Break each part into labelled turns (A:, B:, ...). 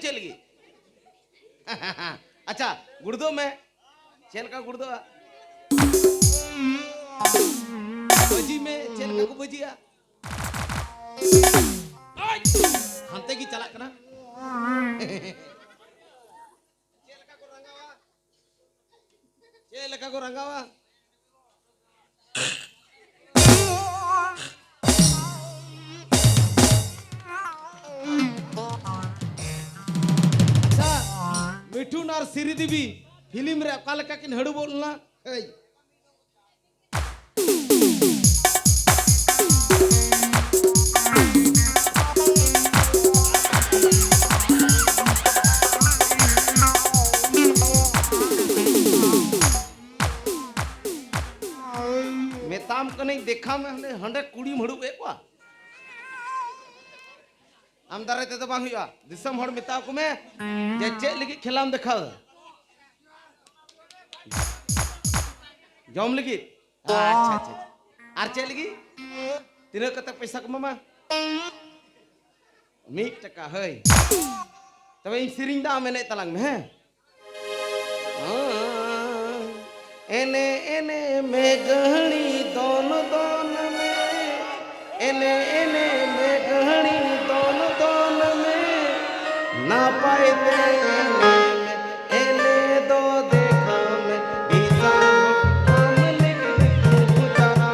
A: चल गई अच्छा गुड़दो में चल का गुड़दो बजी में चल का को बजिया हंते की चला करना चल का को रंगावा मिठुन और श्रीदेवी फिल्म रे अका लेका किन हड़ू बोलना मेताम को नहीं देखा मैं हंडे कुड़ी मड़ू एक वा आमदार रहते तो बांग हुआ दिसम हड़ मिता को मैं जे चे लगी खिलाम देखा जॉम लगी अच्छा अच्छा आर चे लगी तीनों कतक पैसा को मामा मीट टका है तब इन सिरिंग दा मैंने तलांग में है एने एने में गहनी दोन दोन में एने एने में गहनी दोन दोन में ना पाए एने दो देखा में ईसा हम लेकिन तू जरा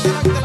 A: Karakter